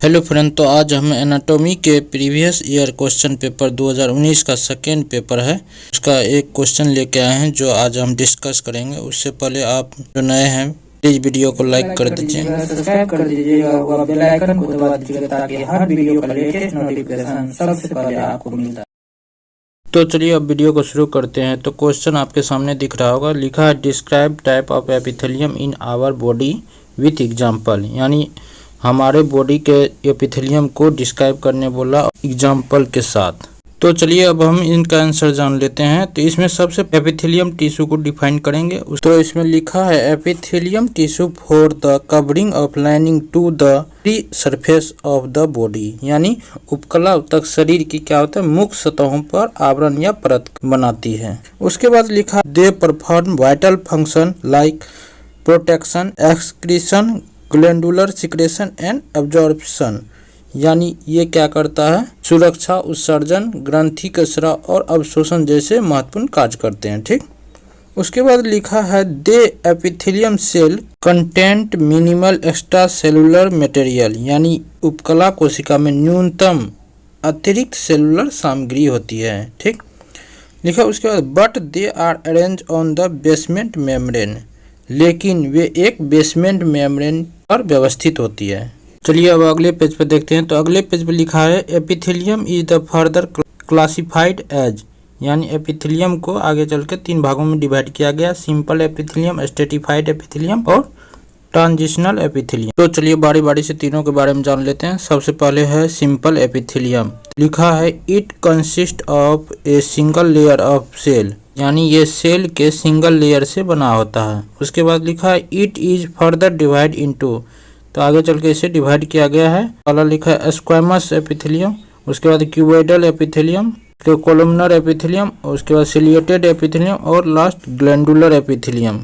Hello friend, तो आज हम एनाटॉमी के प्रीवियस ईयर क्वेश्चन पेपर 2019 का सेकेंड पेपर है उसका एक क्वेश्चन लेके आए हैं जो आज हम डिस्कस करेंगे। उससे पहले आप जो नए हैं प्लीज वीडियो को लाइक कर दीजिए, सब्सक्राइब कर दीजिएगा और बेल आइकन को दबा दीजिएगा ताकि हर वीडियो का लेटेस्ट नोटिफिकेशन सबसे पहले आपको मिलता है। तो चलिए अब वीडियो को शुरू करते हैं। तो क्वेश्चन आपके सामने दिख रहा होगा, लिखा है describe type of epithelium in our body with example, यानी हमारे बॉडी के एपिथेलियम को डिस्क्राइब करने बोला एग्जाम्पल के साथ। तो चलिए अब हम इनका आंसर जान लेते हैं। तो इसमें सबसे एपिथेलियम टिश्यू को डिफाइन करेंगे। तो इसमें लिखा है epithelium tissue for the covering of lining to the free surface of the body, यानी उपकला तक शरीर की क्या होता है मुख्य सतहों पर आवरण या परत बनाती है। उसके बाद लिखा they perform vital function like protection, excretion, glandular secretion and absorption, यानी ये क्या करता है सुरक्षा, उत्सर्जन, ग्रंथि के स्राव और अवशोषण जैसे महत्वपूर्ण कार्य करते हैं। ठीक, उसके बाद लिखा है they epithelium cell content minimal extra cellular material, यानी उपकला कोशिका में न्यूनतम अतिरिक्त सेलुलर सामग्री होती है। ठीक, लिखा उसके बाद but they are arrange on the basement membrane, लेकिन वे एक बेसमेंट मेम्ब्रेन पर व्यवस्थित होती है। चलिए अब अगले पेज पर देखते हैं। तो अगले पेज पर लिखा है epithelium is the further classified as, यानी एपिथेलियम को आगे चल के 3 भागों में डिवाइड किया गया, सिंपल एपिथेलियम, स्ट्रेटिफाइड एपिथेलियम और ट्रांजिशनल एपिथेलियम। तो चलिए बारी बारी से तीनों के बारे में जान लेते हैं। सबसे पहले है सिंपल एपिथेलियम। लिखा है it consist of a single layer of cell, यानी ये सेल के सिंगल लेयर से बना होता है। उसके बाद लिखा है it is further divide into, तो आगे चल के इसे डिवाइड किया गया है। पहला लिखा है स्क्वैमस एपिथेलियम, उसके बाद क्यूबोइडल एपिथेलियम, फिर कोलुमनर एपिथेलियम, उसके बाद सिलिएटेड एपिथेलियम और लास्ट ग्लैंडुलर एपिथेलियम।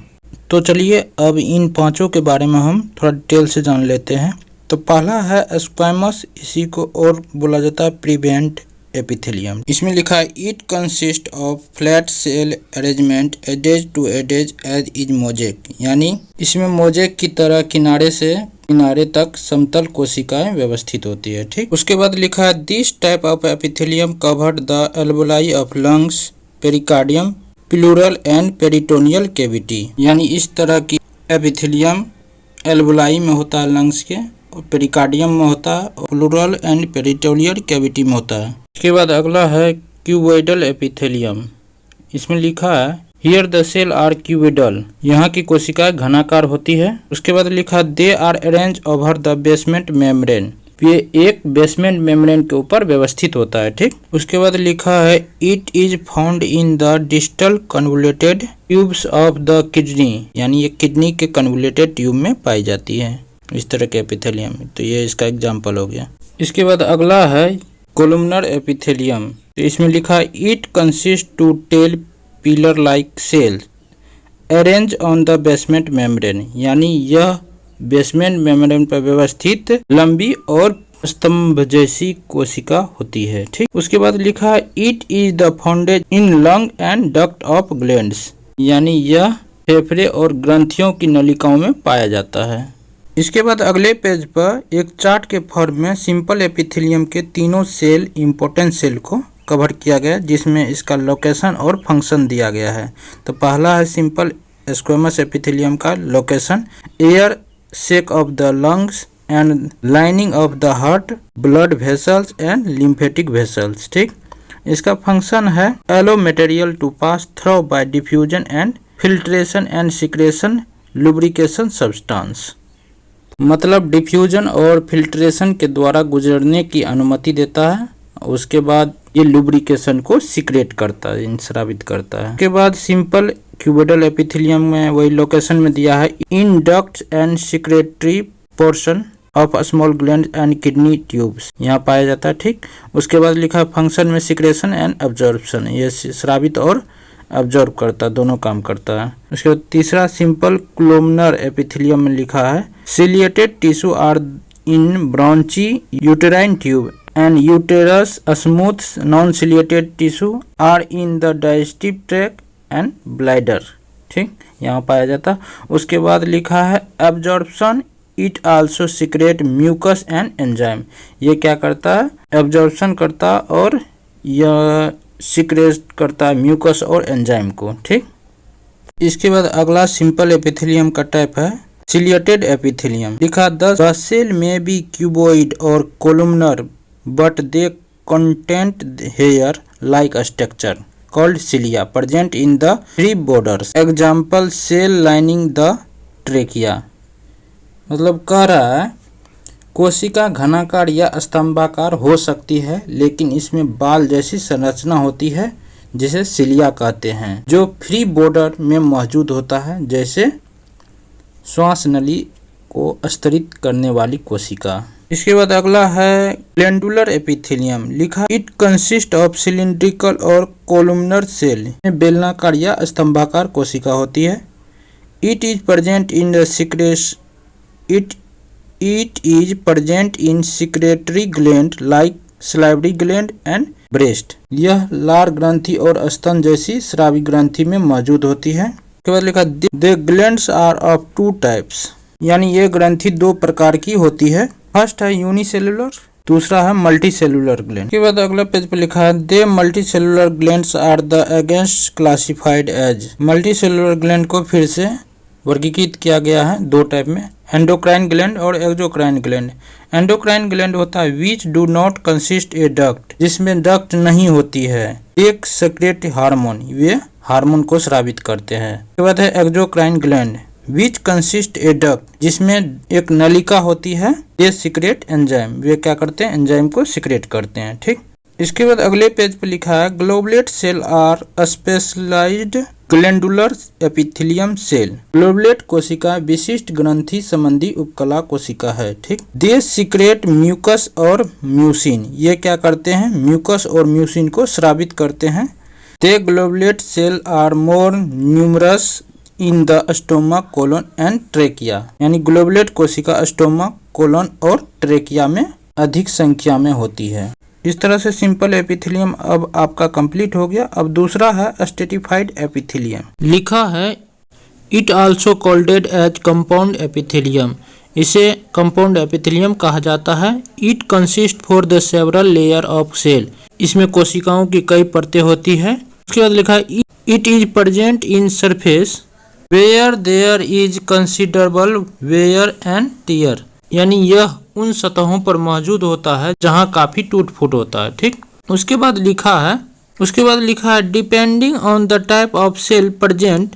तो चलिए अब इन पांचों के बारे में हम थोड़ा डिटेल से जान लेते हैं। तो पहला है स्क्वैमस, इसी को और बोला जाता है प्रीवेंट एपिथेलियम। इसमें लिखा है it consist of flat cell arrangement edges to edges as is mosaic, यानी इसमें मोजेक की तरह किनारे से किनारे तक समतल कोशिकाएं व्यवस्थित होती है। ठीक, उसके बाद लिखा है this type of epithelium covered the alveoli of lungs, pericardium, pleural and peritoneal cavity, यानी इस तरह की एपिथेलियम एल्वोलाई में होता है लंग्स के, और पेरिकार्डियम में होता है, और प्लूरल एंड पेरिटोनियल कैविटी में होता है। इसके बाद अगला है क्यूबोइडल एपिथेलियम। इसमें लिखा है here the cell are cuboidal, यहाँ की कोशिकाएं घनाकार होती है। उसके बाद लिखा they are arrange over the basement membrane, ये एक बेसमेंट मेम्ब्रेन के ऊपर व्यवस्थित होता है। ठीक, उसके बाद लिखा है it is found in the distal convoluted tubes of the kidney, यानी ये किडनी के कन्वोल्यूटेड ट्यूब में पाई जाती है इस तरह के एपिथेलियम। तो ये इसका एग्जाम्पल हो गया। इसके बाद अगला है कोलुमनर एपिथेलियम। तो इसमें लिखा है it consist to tall pillar like cell arrange on the basement membrane, यानी यह बेसमेंट मेम्ब्रेन पर व्यवस्थित लंबी और स्तंभ जैसी कोशिका होती है। ठीक, उसके बाद लिखा है it is the founded in lung and duct of glands, यानी यह फेफड़े और ग्रंथियों की नलिकाओं में पाया जाता है। इसके बाद अगले पेज पर एक चार्ट के फॉर्म में सिंपल एपिथेलियम के तीनों सेल इम्पोर्टेंट सेल को कवर किया गया, जिसमें इसका लोकेशन और फंक्शन दिया गया है। तो पहला है सिंपल स्क्वैमस एपिथेलियम का location air sac of the lungs and lining of the heart, blood vessels and lymphatic vessels. ठीक, इसका फंक्शन है allow material to pass through by diffusion and filtration and secretion lubrication substance, मतलब diffusion और filtration के द्वारा गुजरने की अनुमति देता है। उसके बाद ये लुब्रिकेशन को सिक्रेट करता है, इंस्रावित करता है। उसके बाद सिंपल क्यूबोइडल एपिथेलियम में वही लोकेशन में दिया है in ducts and secretory portion of small gland and kidney tubes, यहाँ पाया जाता है। ठीक, उसके बाद लिखा है फंक्शन में सिक्रेशन एंड एब्जॉर्प्शन, ये स्रावित और एब्जॉर्ब करता है, दोनों काम करता है। उसके बाद तीसरा सिंपल कोलुमनर एपिथेलियम में लिखा है ciliated tissue are in bronchi uterine tube and uterus smooth non-ciliated tissue are in the digestive tract and bladder। ठीक, यहाँ पाया जाता। उसके बाद लिखा है absorption it also secrete mucus and enzyme. ये क्या करता है, एब्जॉर्प्शन करता है और यह सीक्रेट करता है म्यूकस और एंजाइम को। ठीक, इसके बाद अगला सिंपल एपिथेलियम का टाइप है सिलिएटेड एपिथेलियम। लिखा the cell may be cuboid और columnar but they content hair like structure called cilia present in the three borders. Example cell lining the trachea. मतलब कह रहा है कोशिका घनाकार या स्तंभाकार हो सकती है, लेकिन इसमें बाल जैसी संरचना होती है जिसे सिलिया कहते हैं, जो फ्री बॉर्डर में मौजूद होता है, जैसे श्वास नली को स्तरित करने वाली कोशिका। इसके बाद अगला है ग्लैंडुलर एपिथेलियम। लिखा इट कंसिस्ट ऑफ सिलिंड्रिकल और कोलुमनर सेल। बेलनाकार या स्तंभाकार कोशिका होती है। It is present in the it is present in secretory gland like salivary gland and breast. यह लार ग्रंथि और स्तन जैसी स्रावी ग्रंथि में मौजूद होती है। उसके बाद लिखा the glands are of two types, यानी ये ग्रंथि दो प्रकार की होती है। फर्स्ट है यूनिसेलुलर, दूसरा है मल्टी सेलुलर ग्लैंड। के बाद अगला पेज पे लिखा है they multi cellular glands are the against classified as. Multi cellular gland को फिर से वर्गीकृत किया गया है दो टाइप में, एंडोक्राइन ग्लैंड और एक्सोक्राइन ग्लैंड। एंडोक्राइन ग्लैंड होता है which do not consist A duct, जिसमें डक्ट नहीं होती है। एक सेक्रेट हार्मोन, वे हार्मोन को स्रावित करते हैं। उसके बाद है exocrine gland which consist A duct, जिसमें एक नलिका होती है। ये सीक्रेट एंजाइम, वे क्या करते हैं, एंजाइम को सीक्रेट करते हैं। ठीक, इसके बाद अगले पेज पे लिखा है goblet cell are specialised glandular epithelium cell. Goblet कोशिका विशिष्ट ग्रंथि संबंधी उपकला कोशिका है। ठीक, दे सीक्रेट म्यूकस और म्यूसिन। ये क्या करते हैं, म्यूकस और म्यूसिन को स्रावित करते हैं। They goblet cell are more numerous in the stomach, colon and trachea. यानी ग्लोबुलेट कोशिका स्टोमक, कोलन और ट्रेकिया में अधिक संख्या में होती है। इस तरह से सिंपल एपिथेलियम अब आपका कंप्लीट हो गया। अब दूसरा है स्ट्रेटिफाइड एपिथेलियम। लिखा है it also called as compound epithelium. इसे कंपाउंड एपिथेलियम कहा जाता है। It consist for the several layer of cell. इसमें कोशिकाओं की कई परतें होती है। उसके बाद लिखा है it is present in surface where there is considerable wear and tear. यानी यह उन सतहों पर मौजूद होता है जहां काफी टूट फूट होता है। ठीक, उसके बाद लिखा है depending on the type of cell present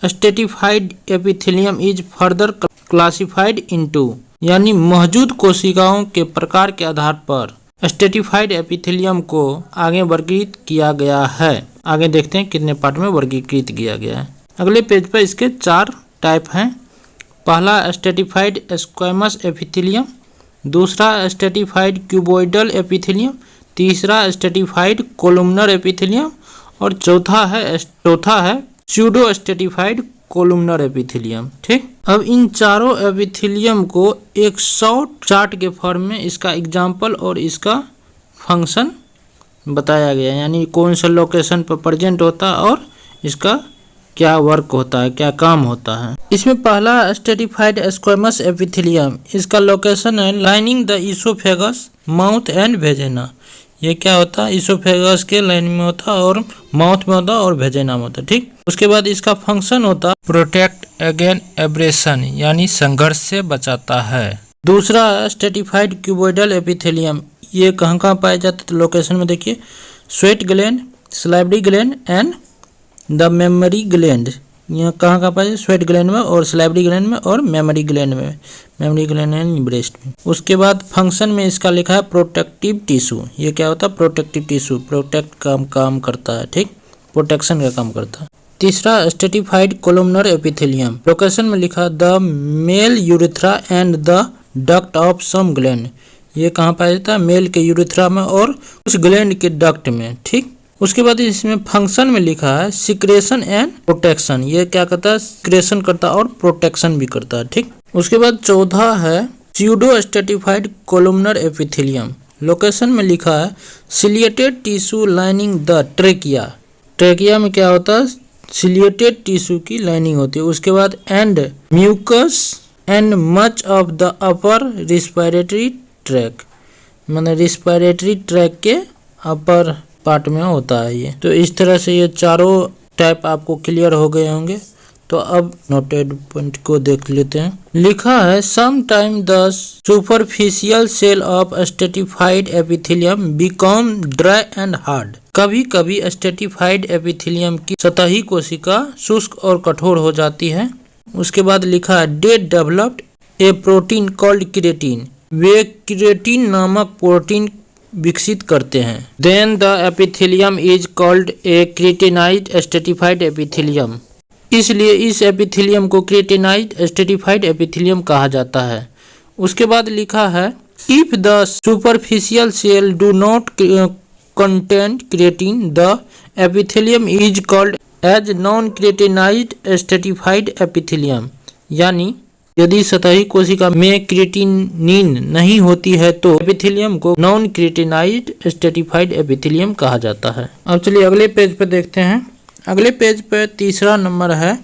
stratified epithelium is further classified into. यानी मौजूद कोशिकाओं के प्रकार के आधार पर स्ट्रेटिफाइड एपिथेलियम को आगे वर्गीकृत किया गया है। आगे देखते हैं कितने पार्ट में वर्गीकृत किया गया है। अगले पेज पर इसके 4 टाइप हैं। पहला स्ट्रेटिफाइड स्क्वैमस एपिथेलियम, दूसरा स्ट्रेटिफाइड क्यूबॉइडल एपिथेलियम, तीसरा स्ट्रेटिफाइड कोलुमनर एपिथेलियम और चौथा है स्यूडो स्ट्रेटिफाइड कोलुमनर एपिथेलियम। ठीक, अब इन चारों एपिथेलियम को एक शॉर्ट चार्ट के फॉर्म में इसका एग्जाम्पल और इसका फंक्शन बताया गया है, यानी कौन सा लोकेशन पर प्रेजेंट होता है और इसका क्या वर्क होता है, क्या काम होता है। इसमें पहला स्ट्रेटिफाइड स्क्वैमस एपिथेलियम, इसका लोकेशन है lining the oesophagus, mouth and vagina. ये क्या होता है, इसोफेगस के लाइन में होता है और माउथ में होता है और वेजिना में होता है। ठीक, उसके बाद इसका फंक्शन होता है प्रोटेक्ट अगेन एब्रेशन, यानी संघर्ष से बचाता है। दूसरा स्ट्रेटिफाइड क्यूबॉइडल एपिथेलियम, ये कहाँ कहाँ पाया जाता है, तो लोकेशन में देखिए sweat gland, salivary gland and the memory gland. यहाँ कहाँ कहाँ पाए, स्वेट ग्लैंड में और सलाइवरी ग्लैंड में और मेमोरी ग्लैंड में, मेमोरी ग्लैंड एंड ब्रेस्ट में। उसके बाद फंक्शन में इसका लिखा है प्रोटेक्टिव टिश्यू। ये क्या होता है, प्रोटेक्टिव टिश्यू, प्रोटेक्ट का काम करता है। ठीक, प्रोटेक्शन का काम करता है। तीसरा स्ट्रेटिफाइड कोलुमनर एपिथेलियम, लोकेशन में लिखा the male urethra and the duct of some gland. ये कहाँ पाया जाता है, मेल के यूरेथ्रा में और उस ग्लैंड के डक्ट में। ठीक, उसके बाद इसमें फंक्शन में लिखा है सिक्रेशन एंड प्रोटेक्शन। ये क्या करता है, सिक्रेशन करता है और प्रोटेक्शन भी करता है। ठीक, उसके बाद चौथा है pseudo stratified columnar epithelium, location में लिखा है ciliated tissue lining the trachea. Trachea में क्या होता है, सिलिएटेड टिश्यू की लाइनिंग होती है। उसके बाद and mucus and much of the upper respiratory tract, मतलब रिस्पिरेटरी ट्रैक के अपर पार्ट में होता है ये। तो इस तरह से ये चारों टाइप आपको क्लियर हो गए होंगे। तो अब नोटेड पॉइंट को देख लेते हैं। लिखा है some time the superficial cell of stratified epithelium become dry and hard. कभी कभी स्ट्रेटिफाइड एपिथेलियम की सतही कोशिका शुष्क और कठोर हो जाती है। उसके बाद लिखा है they developed a protein called keratin, वे क्रिएटिन नामक प्रोटीन विकसित करते हैं। Then the epithelium is called a keratinised stratified epithelium, इसलिए इस एपिथेलियम को क्रिएटिनाइज्ड स्ट्रेटिफाइड एपिथेलियम कहा जाता है। उसके बाद लिखा है if the superficial cell do not contain keratin the epithelium is called as non keratinised stratified epithelium, यानी यदि सतही कोशिका में क्रिएटिनिन नहीं होती है तो एपिथेलियम को नॉन क्रिएटिनाइज्ड स्ट्रेटिफाइड एपिथेलियम कहा जाता है। अब चलिए अगले पेज पर देखते हैं। अगले पेज पर तीसरा नंबर है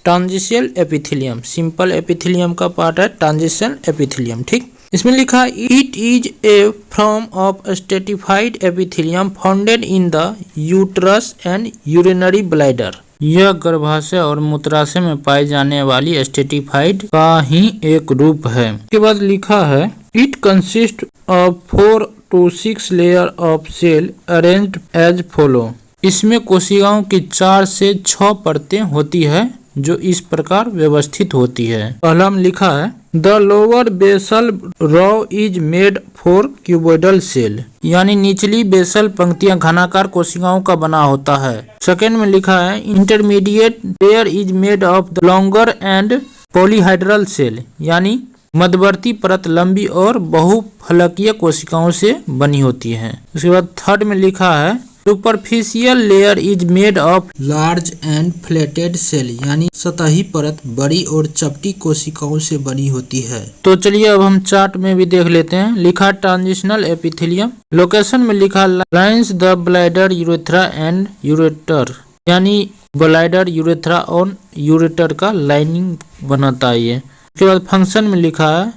ट्रांजिशियल एपिथेलियम। सिंपल एपिथेलियम का पार्ट है ट्रांजिशियल एपिथेलियम, ठीक। इसमें लिखा है it is a form of stratified epithelium founded in the uterus and urinary bladder. यह गर्भाशय और मूत्राशय में पाई जाने वाली स्ट्रेटिफाइड का ही एक रूप है। इसके बाद लिखा है it consist of 4 to 6 layer of cell arranged as follow. इसमें कोशिकाओं की 4 से 6 परतें होती है जो इस प्रकार व्यवस्थित होती है। पहला में लिखा है the lower basal row is made for cuboidal cell, यानी निचली बेसल पंक्तियां घनाकार कोशिकाओं का बना होता है। सेकेंड में लिखा है intermediate layer is made of the longer and polyhedral cell, यानी मध्यवर्ती परत लंबी और बहुफलकीय कोशिकाओं से बनी होती है। उसके बाद थर्ड में लिखा है superficial layer is made of large and flattened cell, यानी सतही परत बड़ी और चपटी कोशिकाओं से बनी होती है। तो चलिए अब हम चार्ट में भी देख लेते हैं। लिखा ट्रांजिशनल एपिथेलियम। लोकेशन में लिखा lines the bladder urethra and ureter, यानी ब्लैडर यूरेथ्रा और यूरेटर का लाइनिंग बनाता है ये। उसके बाद फंक्शन में लिखा है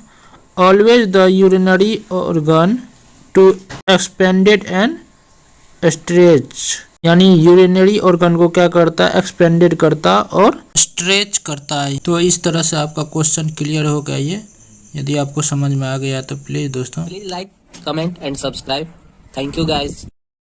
always the urinary organ to expanded and stretch, यानी यूरिनरी ऑर्गन को क्या करता है एक्सपेंडेड करता और स्ट्रेच करता है। तो इस तरह से आपका क्वेश्चन क्लियर हो गया ये। यदि आपको समझ में आ गया तो प्लीज दोस्तों like, comment and subscribe. Thank you guys.